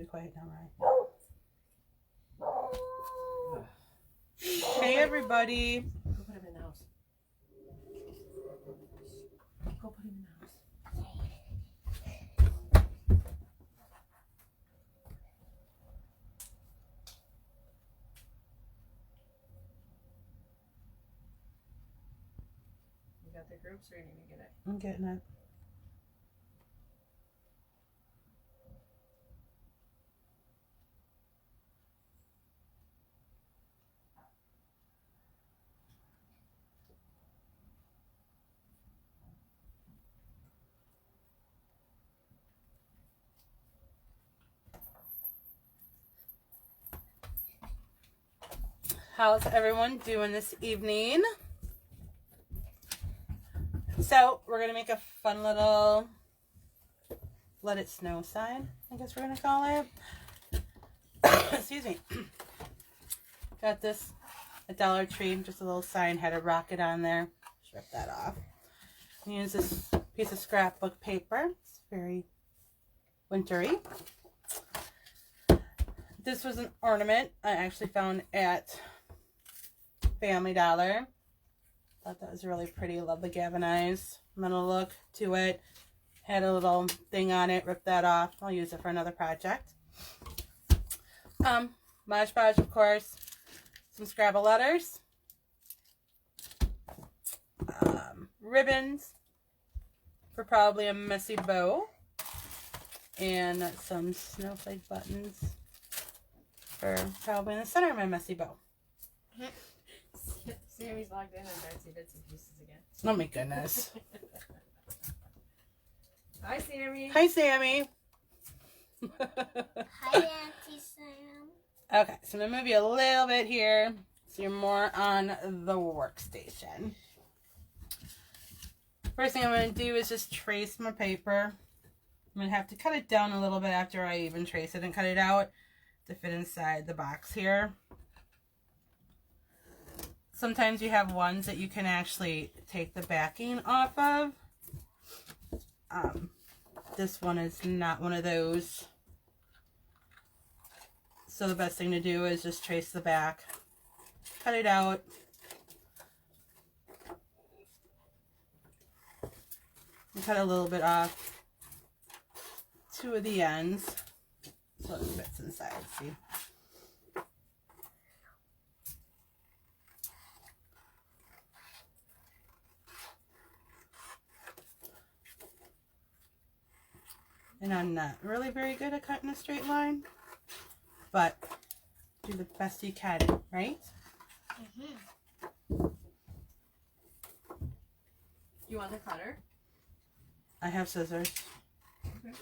quiet now, right? Hey, everybody. Go put him in the house. Go put him in the house. You got the groups or you need to get it? I'm getting it. How's everyone doing this evening? So we're gonna make a fun little let it snow sign, I guess we're gonna call it. Excuse me. Got this at Dollar Tree, just a little sign, had a rocket on there. Just rip that off. Use this piece of scrapbook paper. It's very wintry. This was an ornament I actually found at Family Dollar. Thought that was really pretty. Love the galvanized metal look to it. Had a little thing on it. Ripped that off. I'll use it for another project. Mod Podge, of course. Some Scrabble letters. Ribbons for probably a messy bow. And some snowflake buttons for probably in the center of my messy bow. Sammy's logged in on Betsy Bits and Pieces again. Oh my goodness. Hi, Sammy. Hi, Sammy. Hi, Auntie Sam. Okay, so I'm going to move you a little bit here so you're more on the workstation. First thing I'm going to do is just trace my paper. I'm going to have to cut it down a little bit after I even trace it and cut it out to fit inside the box here. Sometimes you have ones that you can actually take the backing off of. This one is not one of those. So the best thing to do is just trace the back, cut it out. And cut a little bit off two of the ends so it fits inside. See? And I'm not really very good at cutting a straight line, but do the best you can, right? You want the cutter? I have scissors. Okay.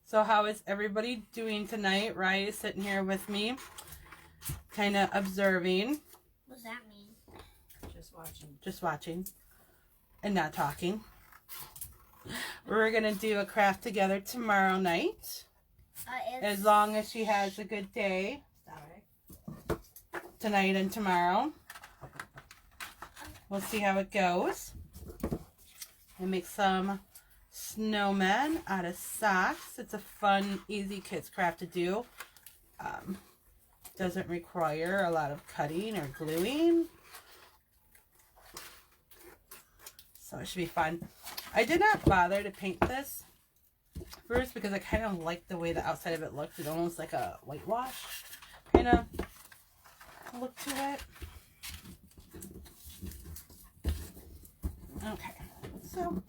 So how is everybody doing tonight? Rye is sitting here with me, kind of observing. What does that mean? Just watching. Just watching and not talking. We're going to do a craft together tomorrow night. As long as she has a good day. Sorry. Tonight and tomorrow. We'll see how it goes. And make some snowmen out of socks. It's a fun, easy kids craft to do. Doesn't require a lot of cutting or gluing. So it should be fun. I did not bother to paint this first because I kind of like the way the outside of it looked. It's almost like a whitewash kind of look to it. Okay, so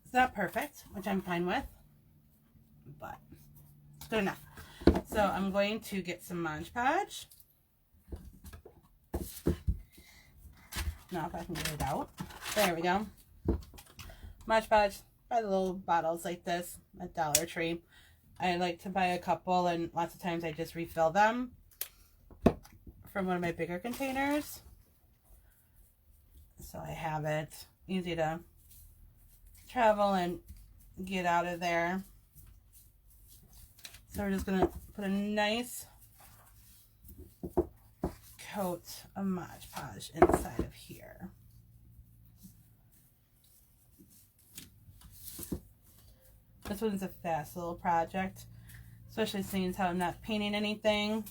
it's not perfect, which I'm fine with, but it's good enough. So I'm going to get some Mod Podge. Now if I can get it out. There we go. Mod Podge. Buy the little bottles like this at Dollar Tree. I like to buy a couple, and lots of times I just refill them from one of my bigger containers. So I have it easy to travel and get out of there. So we're just going to put a nice coat of Mod Podge inside of here. This one's a fast little project, especially seeing how I'm not painting anything.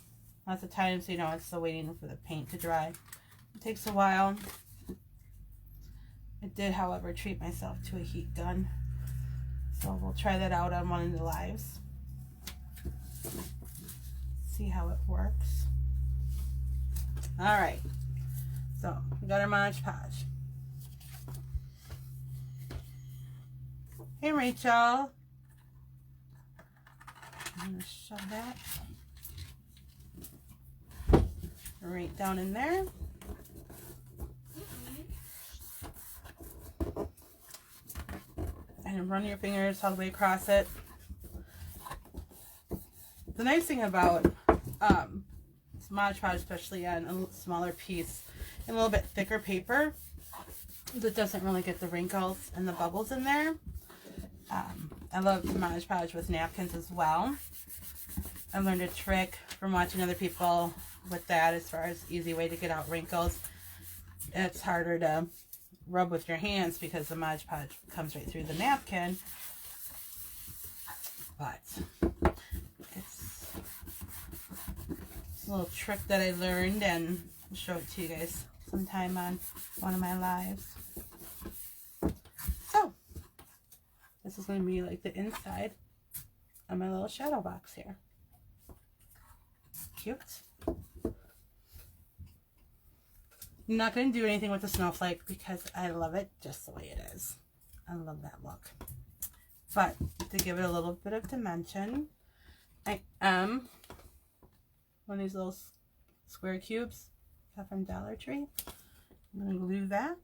Lots of times, you know, it's still waiting for the paint to dry. It takes a while. I did, however, treat myself to a heat gun. So we'll try that out on one of the lives. See how it works. Alright. So, we got our Mod Podge. Hey, Rachel. I'm going to shove that right down in there. And run your fingers all the way across it. The nice thing about Mod Podge, especially on a smaller piece and a little bit thicker paper, is it doesn't really get the wrinkles and the bubbles in there. I love Mod Podge with napkins as well. I learned a trick from watching other people with that as far as easy way to get out wrinkles. It's harder to rub with your hands because the Mod Podge comes right through the napkin. But it's a little trick that I learned, and I'll show it to you guys sometime on one of my lives. So, this is going to be like the inside of my little shadow box here. Cute. I'm not going to do anything with the snowflake because I love it just the way it is. I love that look. But to give it a little bit of dimension, I am one of these little square cubes got from Dollar Tree. I'm going to glue that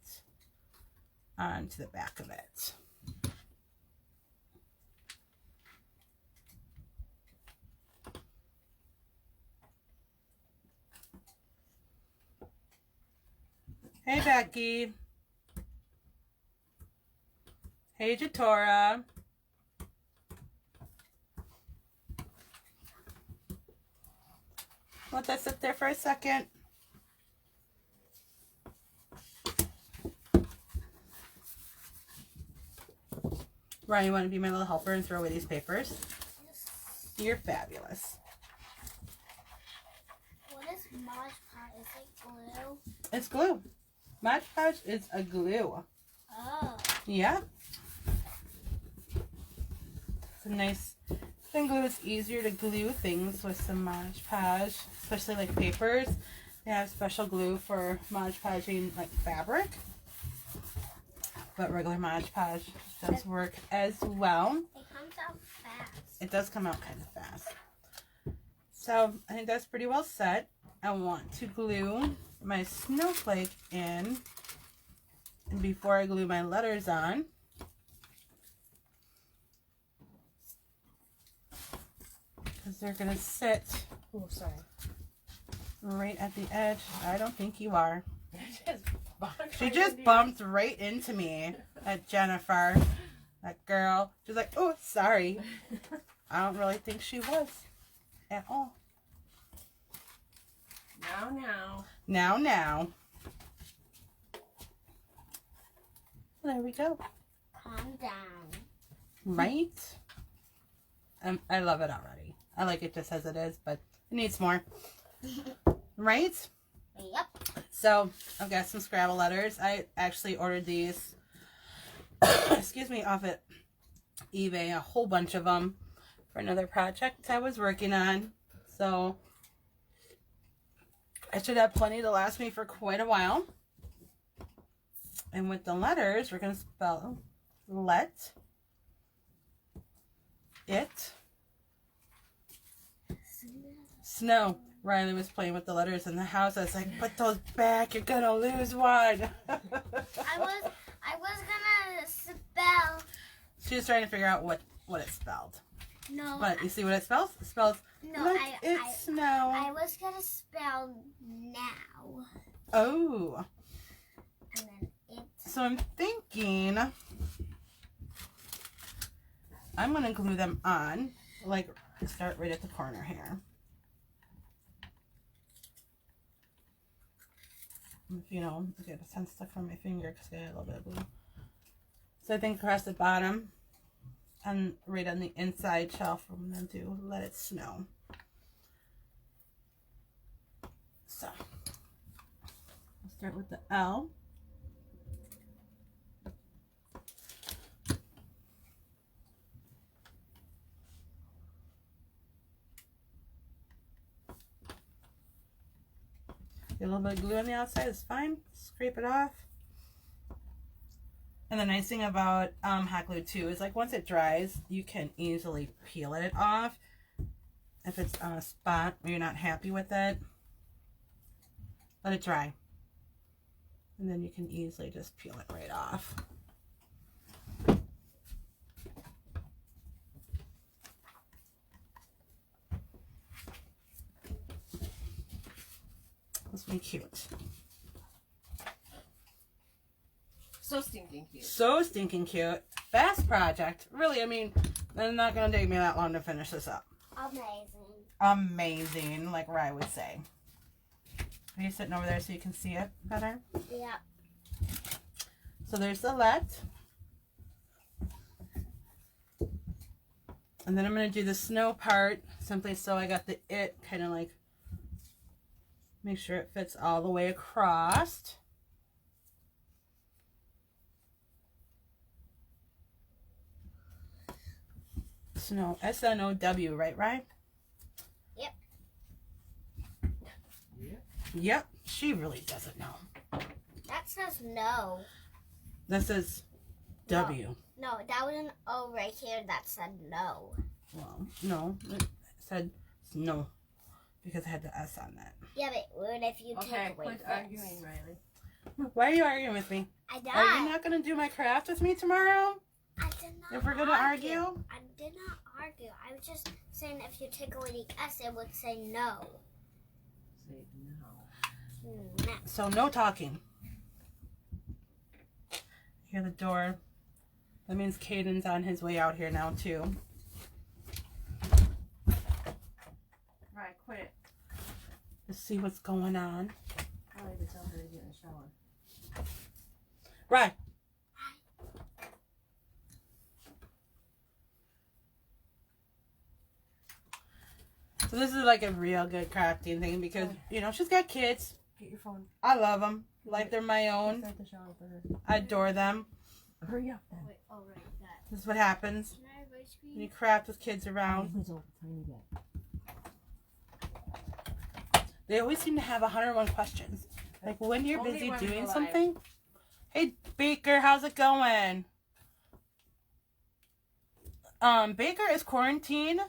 onto the back of it. Hey, Becky. Hey, Jatora. Let that sit there for a second. Ryan, you want to be my little helper and throw away these papers? Yes. You're fabulous. What is Mod Podge? Is it glue? It's glue. Mod Podge is a glue. Oh. Yeah. It's a nice thin glue. It's easier to glue things with some Mod Podge, especially like papers. They have special glue for Mod Podging like fabric. But regular Mod Podge does work as well. It comes out fast. It does come out kind of fast. So I think that's pretty well set. I want to glue my snowflake in. And before I glue my letters on, because they're going to sit Oh, sorry. right at the edge. I don't think you are. She Right just into bumped right into me at Jennifer. That girl. She's like, oh, sorry. I don't really think she was at all. Now. There we go. Calm down. Right? I love it already. I like it just as it is, but it needs more. Right? Yep. So, I've got some Scrabble letters. I actually ordered these, excuse me, off at eBay, a whole bunch of them for another project I was working on. So, I should have plenty to last me for quite a while. And with the letters, we're going to spell let, it, snow. Riley was playing with the letters in the house. I was like, put those back. You're going to lose one. I was gonna spell. She was trying to figure out what it spelled. No. But you see what it spells? It spells No, let I snow. was gonna spell now. Oh. And then it. So I'm thinking I'm going to glue them on. Like, start right at the corner here. If you know, I get a ton stuck from my finger because I got a little bit of glue. So I think across the bottom right on the inside shelf. I'm gonna do let it snow. So I'll start with the L. Get a little bit of glue on the outside, it's fine. Scrape it off. And the nice thing about hot glue too is like once it dries, you can easily peel it off. If it's on a spot where you're not happy with it, let it dry. And then you can easily just peel it right off. This one cute. So stinking cute. So stinking cute. Fast project. Really, I mean, it's not going to take me that long to finish this up. Amazing. Amazing, like Rye would say. Are you sitting over there so you can see it better? Yeah. So there's the let. And then I'm going to do the snow part simply so I got the it kind of like make sure it fits all the way across. Snow, S-N-O-W, right? Yep. Yep, she really doesn't know. That says no. This is W. No, that was an O right here that said no. Well, no, it said no because I had the S on that. Yeah, but what if you Okay, take away quit this? arguing, Riley. Why are you arguing with me? I Are you died. not going to do my craft with me tomorrow? I did not If we're going to argue? I did not argue. I was just saying if you take away the S, it would say no. Say no. No. So no talking. Hear the door. That means Caden's on his way out here now too. Right, quit it. Let's see what's going on. Probably to tell her to get in the shower. Right. So this is like a real good crafting thing because, you know, she's got kids. Get your phone. I love them. Like they're my own. Start the shower for her. I adore them. Hurry up then. Wait, oh, right, that. This is what happens Can I have ice when cream? you craft with kids around. Little tiny bit. They always seem to have 101 questions. Like when you're Only busy when we're doing live. something. Hey Baker, how's it going? Baker is quarantined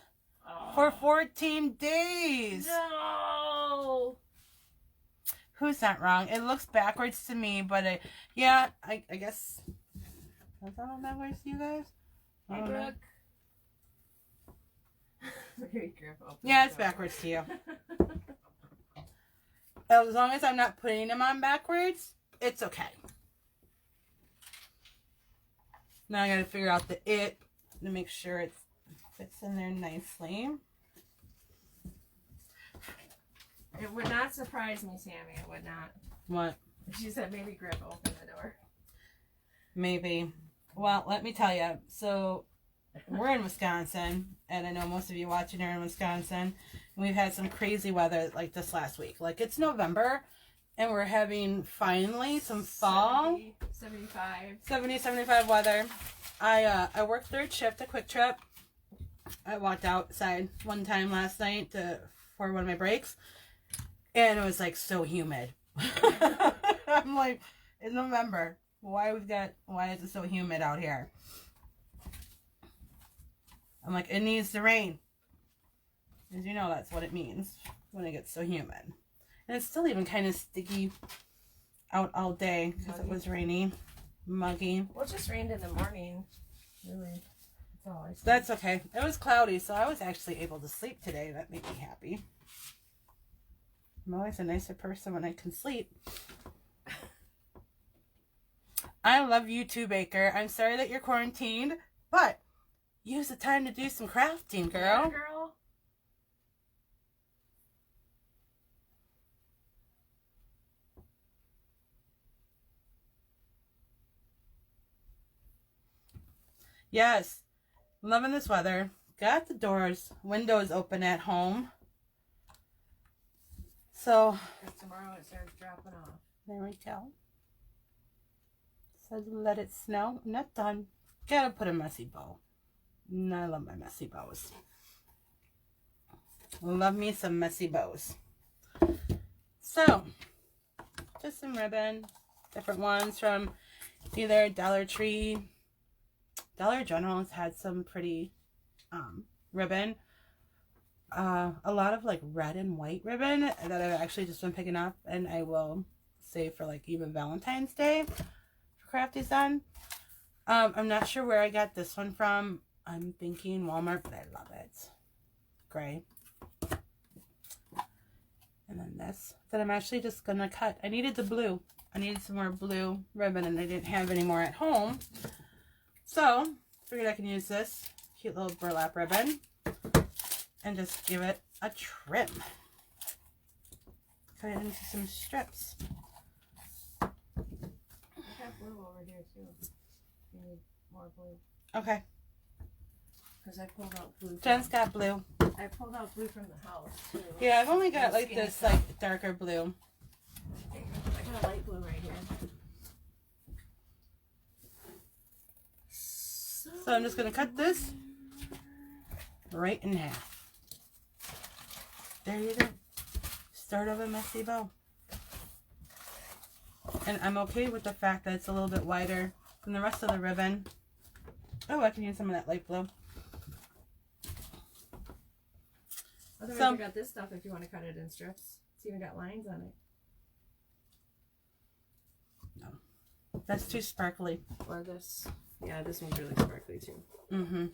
for 14 days. No. Who's not wrong? It looks backwards to me, but yeah, I guess. Does that look backwards to you guys? I Hey, don't know. Brooke. Very careful. Yeah, it's backwards to you. As long as I'm not putting them on backwards, it's okay. Now I gotta figure out the it to make sure it fits in there nicely. It would not surprise me, Sammy. It would not. What? She said maybe Grip open the door. Maybe. Well, let me tell you. So, we're in Wisconsin, and I know most of you watching are in Wisconsin. And we've had some crazy weather like this last week. Like, it's November, and we're having finally some fall. 70, 75. 70, 75 weather. I worked third shift, a quick trip. I walked outside one time last night for one of my breaks, and it was like so humid. I'm like, it's November. Why is it so humid out here? I'm like, it needs to rain. As you know, that's what it means when it gets so humid. And it's still even kind of sticky out all day because it was rainy, muggy. Well, it just rained in the morning. Really. That's all I said. That's okay. It was cloudy, so I was actually able to sleep today. That made me happy. I'm always a nicer person when I can sleep. I love you too, Baker. I'm sorry that you're quarantined, but use the time to do some crafting, girl. Yeah, girl. Yes. Loving this weather. Got the windows open at home. So, Because tomorrow it starts dropping off. there we go. Says let it snow. I'm not done. Gotta put a messy bow. I love my messy bows. Love me some messy bows. So, just some ribbon. Different ones from either Dollar Tree. Dollar General's had some pretty ribbon. A lot of like red and white ribbon that I've actually just been picking up, and I will save for like even Valentine's Day for Crafty's Son. I'm not sure where I got this one from. I'm thinking Walmart, but I love it. Gray. And then this that I'm actually just gonna cut. I needed the blue. I needed some more blue ribbon, and I didn't have any more at home. So, figured I can use this cute little burlap ribbon and just give it a trim. Cut it into some strips. I have blue over here too. You need more blue. Okay. Because I pulled out blue. Jen's got blue. I pulled out blue from the house too. Yeah, I've only got like this like darker blue. I got a light blue right here. So I'm just gonna cut this right in half. There you go. Start of a messy bow. And I'm okay with the fact that it's a little bit wider than the rest of the ribbon. Oh, I can use some of that light blue. Otherwise, So- you got this stuff if you want to cut it in strips. It's even got lines on it. That's too sparkly. Or this. Yeah, this one's really sparkly too. Mm-hmm.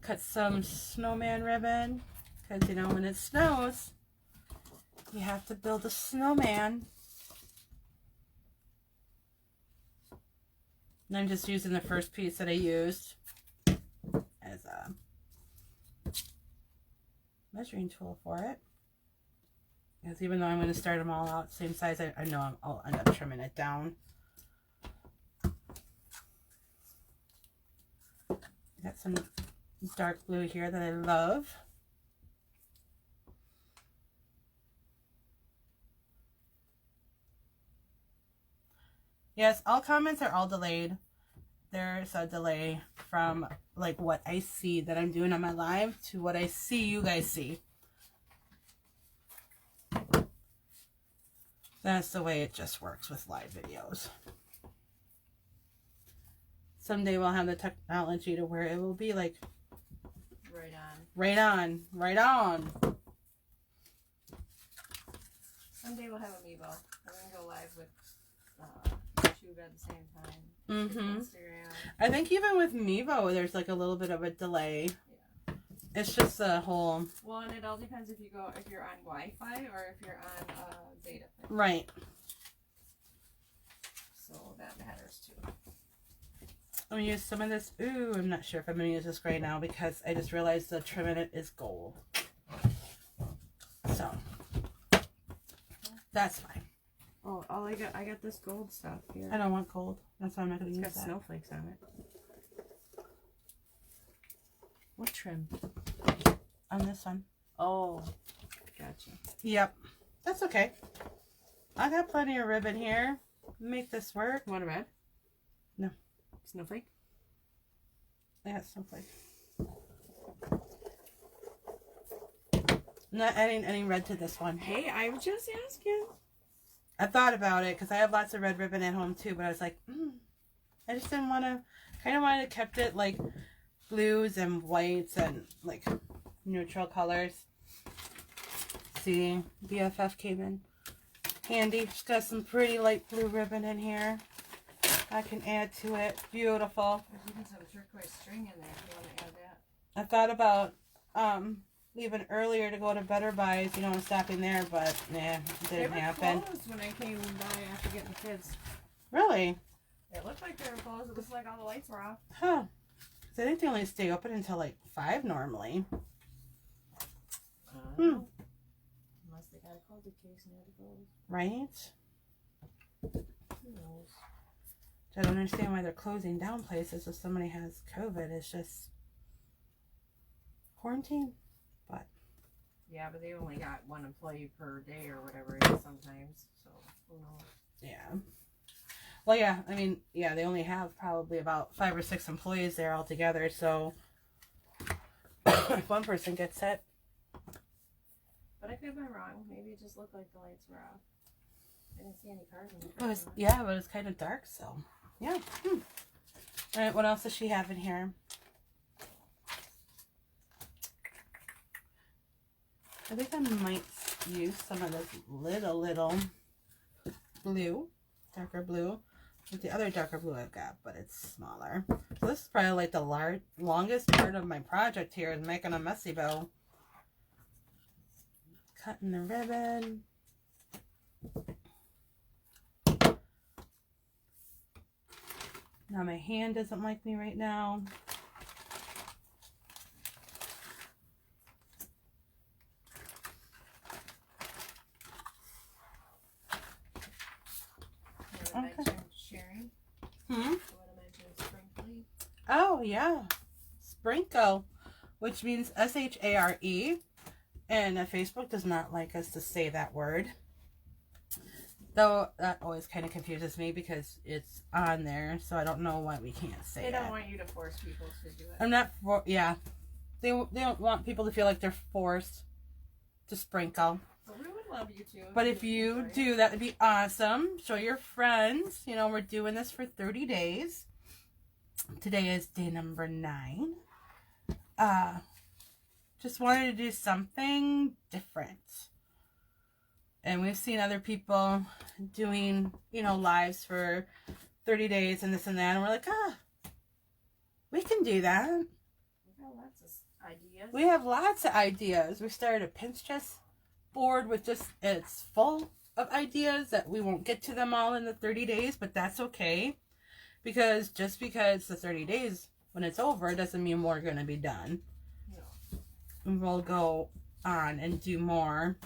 Cut some snowman ribbon. Because, you know, when it snows, you have to build a snowman. And I'm just using the first piece that I used as a measuring tool for it. Because even though I'm going to start them all out same size, I know I'll end up trimming it down. Got some dark blue here that I love. Yes, all comments are all delayed. There's a delay from like what I see that I'm doing on my live to what I see you guys see. That's the way it just works with live videos. Someday we'll have the technology to where it will be like Right on. right on, right on. Someday we'll have Amiibo. I'm going to go live with YouTube at the same time. Mm-hmm. Instagram. I think even with Mevo, there's like a little bit of a delay. Yeah. It's just the whole Well, and it all depends if you're on Wi-Fi or if you're on data plan. right. So that matters too. I'm gonna use some of this. Ooh, I'm not sure if I'm gonna use this gray now because I just realized the trim in it is gold. So that's fine. Oh, I got this gold stuff here. I don't want gold. That's why I'm not gonna It's use got that. snowflakes on it. What trim? On this one. Oh, gotcha. Yep. That's okay. I got plenty of ribbon here. Make this work. You want a red? No. Snowflake? I got snowflake. Not adding any red to this one. Hey, I'm just asking. I thought about it because I have lots of red ribbon at home too, but I was like, I just didn't want to. Kind of wanted to kept it like blues and whites and like neutral colors. See, BFF came in handy. She's got some pretty light blue ribbon in here. I can add to it. Beautiful. There's even some turquoise string in there if you want to add that. I thought about leaving earlier to go to Better Buys, you know, and stopping there, but nah, it They didn't were happen. closed when I came by after getting the kids. Really? It looked like they were closed. It looked like all the lights were off. Huh. 'Cause I think they only stay open until like 5 normally. Unless they got a COVID case and had to close. Right? Who knows? I don't understand why they're closing down places if somebody has COVID. It's just quarantine. But Yeah, but they only got one employee per day or whatever it is sometimes. So who knows? yeah. Well, yeah. I mean, yeah. They only have probably about 5 or 6 employees there altogether. So if one person gets it, But I could be wrong. Maybe it just looked like the lights were off. I didn't see any cars in the it parking was, lot. yeah, but it's kind of dark. So yeah. All right. What else does she have in here? I think I might use some of this little blue, darker blue, with the other darker blue I've got, but it's smaller. So this is probably like the longest part of my project here is making a messy bow. Cutting the ribbon. Now my hand doesn't like me right now. You want to mention sharing? Hmm? You want to mention sprinkling? Oh, yeah. Sprinkle, which means SHARE. And Facebook does not like us to say that word. Though that always kind of confuses me because it's on there, so I don't know why we can't say They it. don't want you to force people to do it. I'm not for, yeah. They don't want people to feel like they're forced to sprinkle. But we would love you to. But if you do, that would be awesome. Show your friends. You know, we're doing this for 30 days. Today is day number 9. Just wanted to do something different. And we've seen other people doing, you know, lives for 30 days and this and that. And we're like, we can do that. We've got lots of ideas. We have lots of ideas. We started a Pinterest board with just, it's full of ideas that we won't get to them all in the 30 days, but that's okay. Because just because the 30 days, when it's over, doesn't mean we're going to be done. No. We'll go on and do more.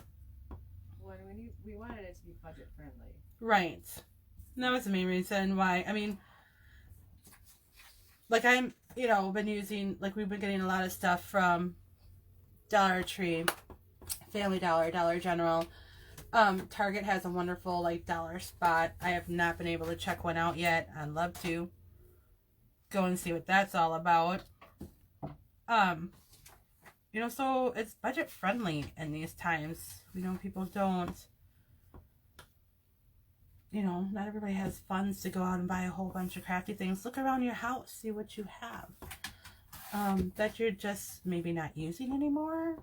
We wanted it to be budget friendly. Right. And that was the main reason why, I mean, like I'm, you know, been using, like we've been getting a lot of stuff from Dollar Tree, Family Dollar, Dollar General. Target has a wonderful, like, dollar spot. I have not been able to check one out yet. I'd love to go and see what that's all about. You know, so it's budget friendly in these times. You know, people don't, you know, not everybody has funds to go out and buy a whole bunch of crafty things. Look around your house, see what you have that you're just maybe not using anymore.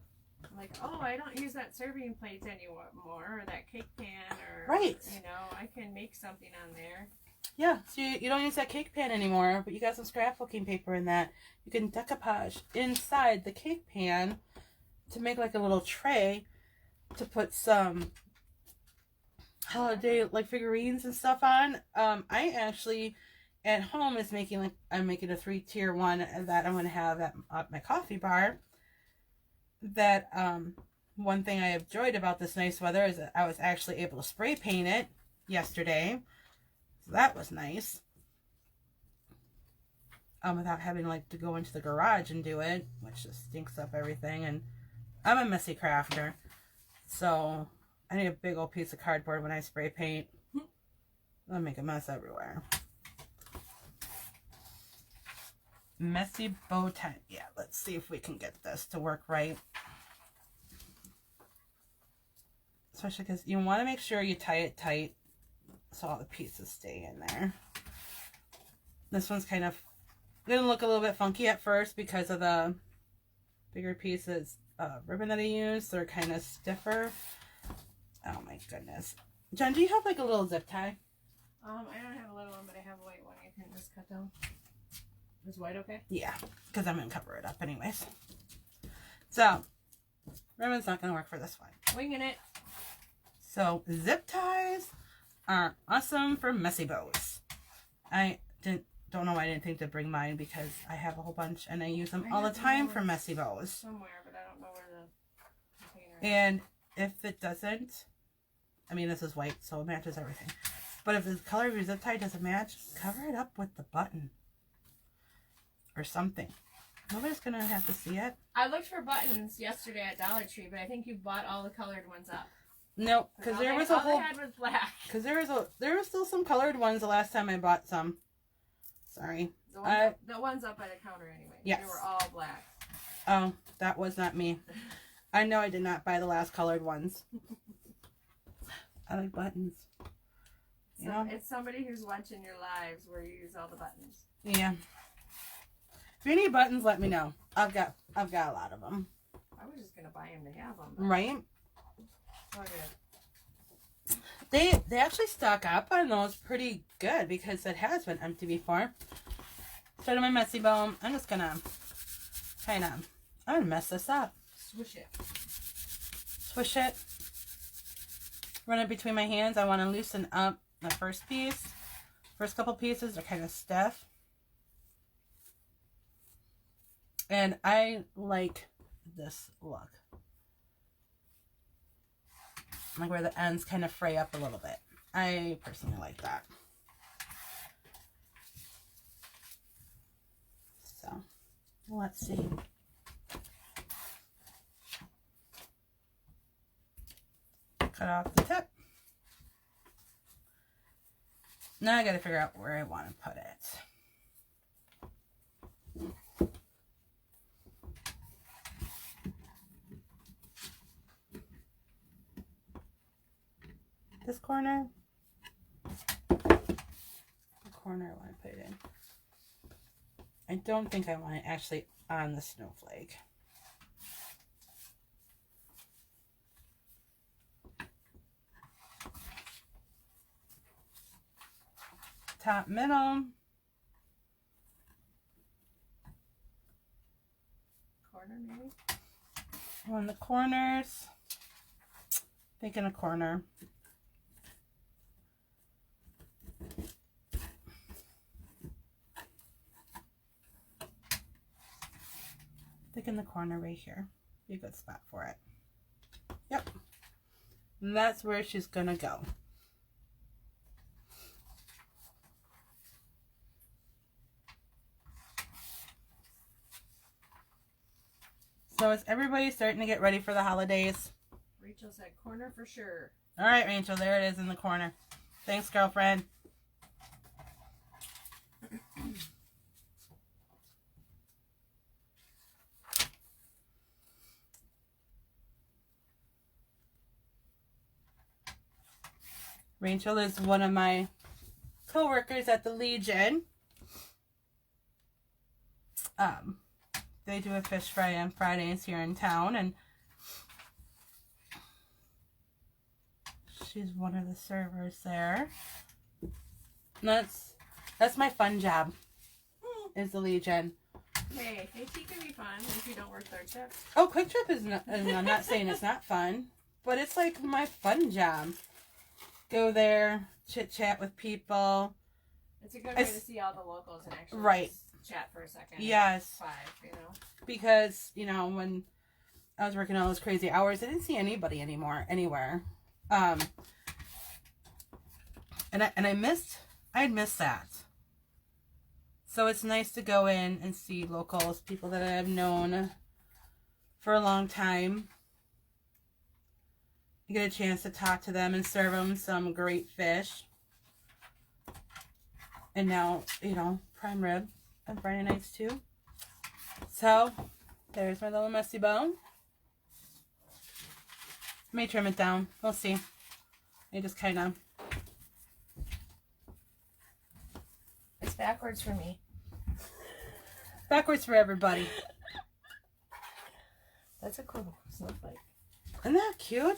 Like, oh, I don't use that serving plate anymore, or that cake pan, or, Right. you know, I can make something on there. Yeah, so you don't use that cake pan anymore, but you got some scrapbooking paper in that. You can decoupage inside the cake pan to make like a little tray to put some holiday like figurines and stuff on. I actually at home is making like I'm making a 3-tier one that I'm going to have at my coffee bar. That one thing I enjoyed about this nice weather is that I was actually able to spray paint it yesterday. So that was nice. Without having like to go into the garage and do it, which just stinks up everything. And I'm a messy crafter, so I need a big old piece of cardboard when I spray paint. I'll make a mess everywhere. Messy bow tie. Yeah, let's see if we can get this to work right. Especially because you want to make sure you tie it tight so all the pieces stay in there. This one's kind of going to look a little bit funky at first because of the bigger pieces of ribbon that I use. They're kind of stiffer. Oh my goodness. Jen, do you have like a little zip tie? I don't have a little one, but I have a white one you can just cut down. Is white okay? Yeah, because I'm going to cover it up anyways. So, ribbon's not going to work for this one. Winging it. So, zip ties are awesome for messy bows. I don't know why I didn't think to bring mine because I have a whole bunch and I use them all the time for messy bows. Somewhere, but I don't know where the container is. And if it doesn't, I mean, this is white, so it matches everything. But if the color of your zip tie doesn't match, cover it up with the button. Or something. Nobody's going to have to see it. I looked for buttons yesterday at Dollar Tree, but I think you bought all the colored ones up. No, because there was a all whole... they had was black. Because there was still some colored ones the last time I bought some. Sorry. The ones up by the counter anyway. Yes. They were all black. Oh, that was not me. I know I did not buy the last colored ones. I like buttons. You know? It's somebody who's watching your lives where you use all the buttons. Yeah. If you need buttons, let me know. I've got a lot of them. I was just gonna buy them to have them. Right? Oh, good. They actually stock up on those pretty good because it has been empty before. Start on my messy bone. I'm just gonna I'm gonna mess this up. Swish it. Swish it. Run it between my hands. I want to loosen up the first piece. First couple pieces are kind of stiff. And I like this look. Like where the ends kind of fray up a little bit. I personally like that. So, let's see. Cut off the tip. Now I gotta figure out where I want to put it. This corner. The corner I want to put it in. I don't think I want it actually on the snowflake. Top, middle. Corner maybe? On the corners. Thinking a corner. Thinking the corner right here. Be a good spot for it. Yep. And that's where she's gonna go. So is everybody starting to get ready for the holidays? Rachel said corner for sure. All right, Rachel, there it is in the corner. Thanks, girlfriend. Rachel is one of my co-workers at the Legion. They do a fish fry on Fridays here in town, and she's one of the servers there. And that's my fun job, is the Legion. Hey, tea can be fun if you don't work third shift. Oh, Quick Trip is not, and I'm not saying it's not fun, but it's like my fun job. Go there, chit chat with people. It's a good way to see all the locals and actually Right. chat for a second. Yes. 5, you know. Because, you know, when I was working all those crazy hours, I didn't see anybody anywhere. And I'd missed that. So it's nice to go in and see locals, people that I've known for a long time. You get a chance to talk to them and serve them some great fish. And now, you know, prime rib on Friday nights too. So, there's my little messy bone. May trim it down. We'll see. I just kind of... It's backwards for me. Backwards for everybody. That's a cool snowflake. Isn't that cute?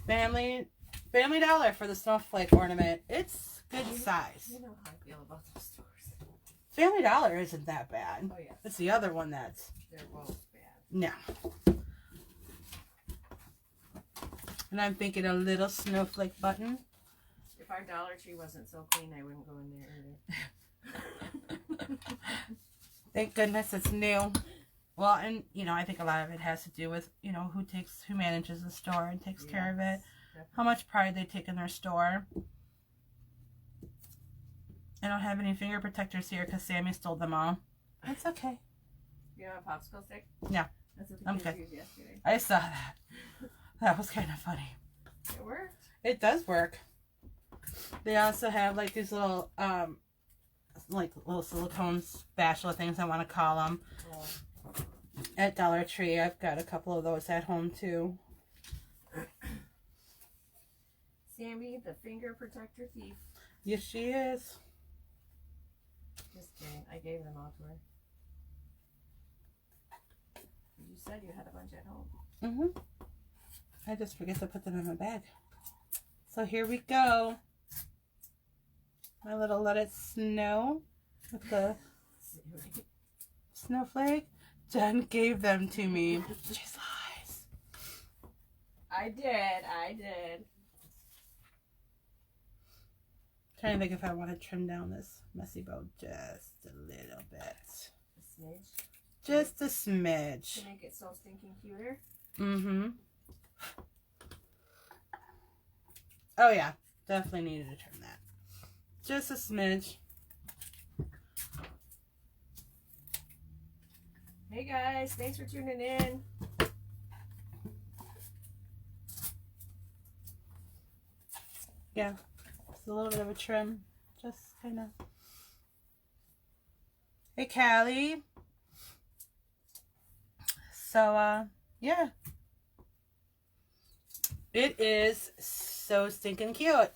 Family Dollar for the snowflake ornament. It's good size. You know how I feel about those stores. Family Dollar isn't that bad. Oh, yeah. It's the other one that's... They're both bad. No. And I'm thinking a little snowflake button. If our Dollar Tree wasn't so clean, I wouldn't go in there either. Thank goodness it's new. Well, and, you know, I think a lot of it has to do with, you know, who manages the store and takes care of it. how much pride they take in their store. I don't have any finger protectors here because Sammy stole them all. It's okay. You have a popsicle stick? Yeah. That's what the I'm kids good. used yesterday. I saw that. That was kind of funny. It worked. It does work. They also have like these little like little silicone spatula things, I want to call them, at Dollar Tree. I've got a couple of those at home too. Sammy, the finger protector thief. Yes, she is. Just kidding. I gave them all to her. You said you had a bunch at home. I just forget to put them in my bag. So here we go. My little Let It Snow with the snowflake. Jen gave them to me. She lies. I did. Trying to think if I want to trim down this messy bow just a little bit. A smidge. Just a smidge. To make it so stinking cuter. Oh yeah, definitely needed to trim that. Just a smidge. Hey guys, thanks for tuning in. Yeah, just a little bit of a trim. Just kind of. Hey, Callie. So, yeah. It is so stinking cute.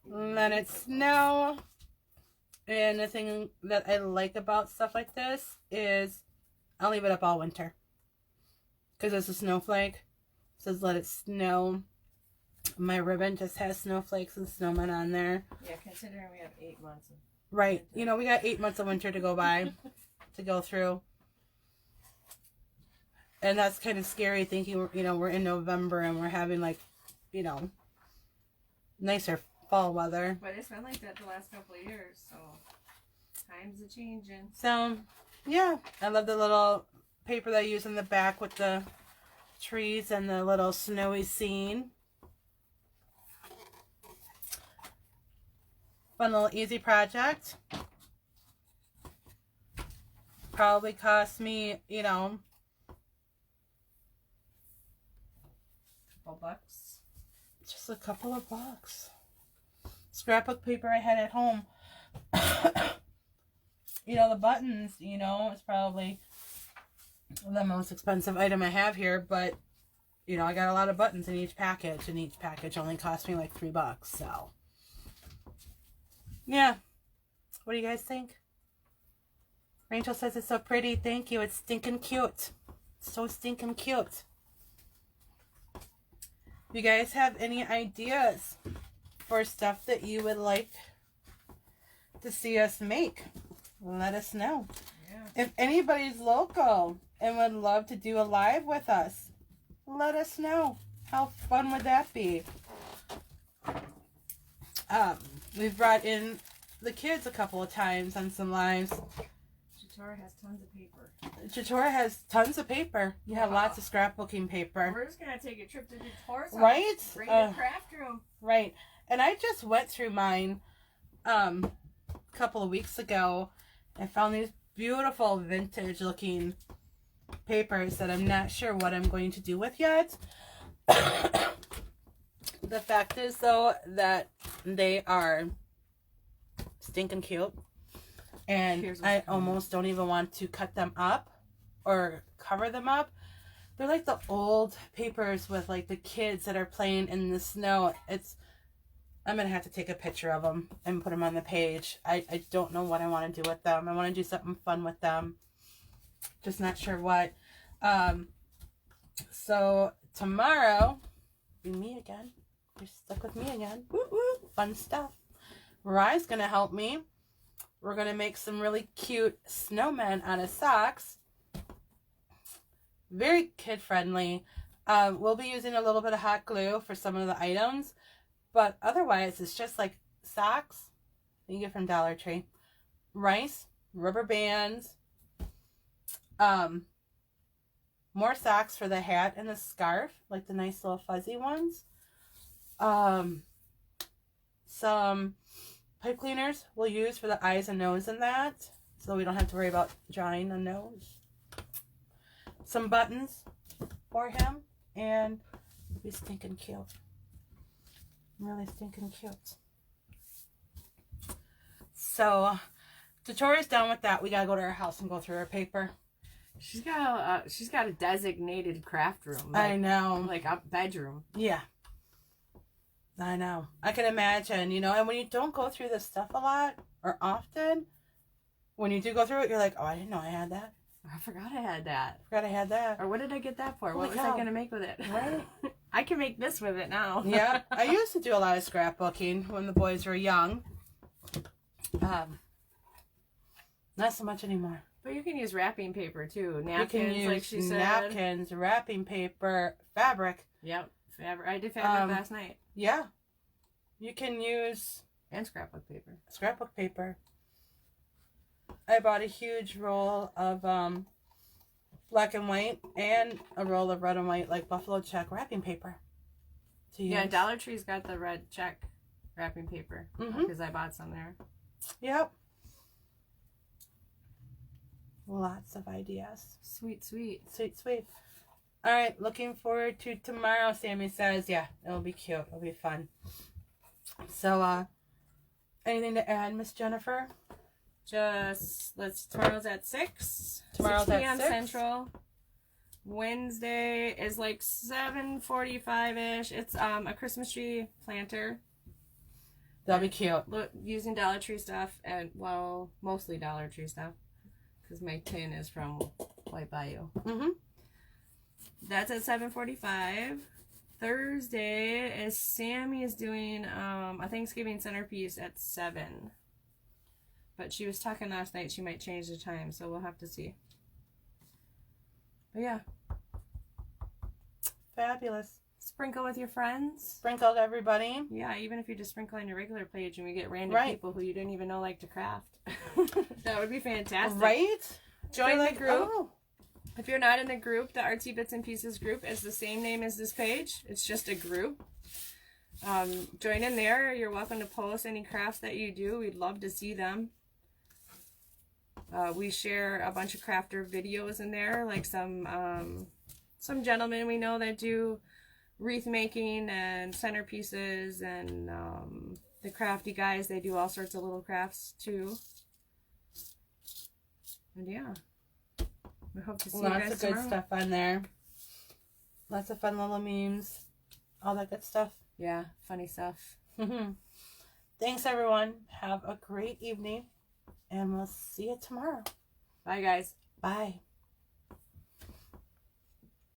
Let it snow. And the thing that I like about stuff like this is I'll leave it up all winter. Because it's a snowflake. It says let it snow. My ribbon just has snowflakes and snowmen on there. Yeah, considering we have 8 months. Right. You know, we got 8 months of winter to go by, to go through. And that's kind of scary thinking, you know, we're in November and we're having like, you know, nicer fall weather. But it's been like that the last couple of years, so times are changing. So, yeah. I love the little paper that I use in the back with the trees and the little snowy scene. Fun little easy project. Probably cost me, you know, $2 just a couple of bucks. Scrapbook paper I had at home. You know, the buttons, you know, it's probably the most expensive item I have here, but, you know, I got a lot of buttons in each package, and each package only cost me like $3, so. Yeah. What do you guys think? Rachel says it's so pretty. Thank you. It's stinking cute. So stinking cute. If you guys have any ideas for stuff that you would like to see us make, let us know. Yeah. If anybody's local and would love to do a live with us, let us know. How fun would that be? We've brought in the kids a couple of times on some lives. Chatora has tons of paper. Chatora has tons of paper. You have lots of scrapbooking paper. We're just gonna take a trip to Chatora's house. Right? Bring the craft room. Right. And I just went through mine a couple of weeks ago. I found these beautiful vintage looking papers that I'm not sure what I'm going to do with yet. The fact is though that they are stinking cute, and I almost don't even want to cut them up or cover them up. They're like the old papers with like the kids that are playing in the snow. I'm gonna have to take a picture of them and put them on the page. I don't know what I want to do with them. I want to do something fun with them, just not sure what. So tomorrow, be me again. You're stuck with me again. Woo woo. Fun stuff. Mariah's gonna help me. We're gonna make some really cute snowmen out of socks. Very kid friendly. We'll be using a little bit of hot glue for some of the items, but otherwise it's just like socks you get from Dollar Tree, rice, rubber bands, more socks for the hat and the scarf, like the nice little fuzzy ones. Some pipe cleaners we'll use for the eyes and nose and that, so we don't have to worry about drying the nose. Some buttons for him, and it'll be stinking cute. Really stinking cute. So, Victoria's done with that. We gotta go to her house and go through her paper. She's got a designated craft room. I know. Like a bedroom. Yeah. I know. I can imagine, you know, and when you don't go through this stuff a lot or often, when you do go through it, you're like, oh, I didn't know I had that. I forgot I had that. Forgot I had that. Or what did I get that for? Holy What was I cow. going to make with it? Right? I can make this with it now. Yeah. I used to do a lot of scrapbooking when the boys were young. Not so much anymore. But you can use wrapping paper too. You can Napkins, use like she said. napkins, wrapping paper, fabric. Yep. Fabric. I did fabric last night. Yeah. You can use And scrapbook paper. scrapbook paper. I bought a huge roll of black and white and a roll of red and white, like buffalo check wrapping paper. To use. Yeah, Dollar Tree's got the red check wrapping paper. Mhm. Because I bought some there. Yep. Lots of ideas. Sweet, sweet. Sweet, sweet. All right, looking forward to tomorrow, Sammy says. Yeah, it'll be cute. It'll be fun. So, anything to add, Miss Jennifer? Tomorrow's at 6. Tomorrow's 6 at p.m. 6? Central. Wednesday is like 7:45-ish. It's a Christmas tree planter. That'll be cute. Using Dollar Tree stuff, and well, mostly Dollar Tree stuff, because my tin is from White Bayou. Mm-hmm. That's at 7:45. Thursday is Sammy is doing a Thanksgiving centerpiece at 7. But she was talking last night she might change the time, so we'll have to see. But yeah, Fabulous. sprinkle with your friends. Sprinkled everybody. Yeah, even if you just sprinkle on your regular page and we get random Right. people who you didn't even know like to craft. That would be fantastic. Right? Join the Like, group. oh, If you're not in the group, the Artsy Bits and Pieces group is the same name as this page. It's just a group. Join in there. You're welcome to post any crafts that you do. We'd love to see them. We share a bunch of crafter videos in there, like some gentlemen we know that do wreath making and centerpieces, and the crafty guys, they do all sorts of little crafts too. And yeah, we hope to see you lots guys of good tomorrow. stuff on there. Lots of fun little memes. All that good stuff. Yeah, funny stuff. Thanks, everyone. Have a great evening, and we'll see you tomorrow. Bye, guys. Bye.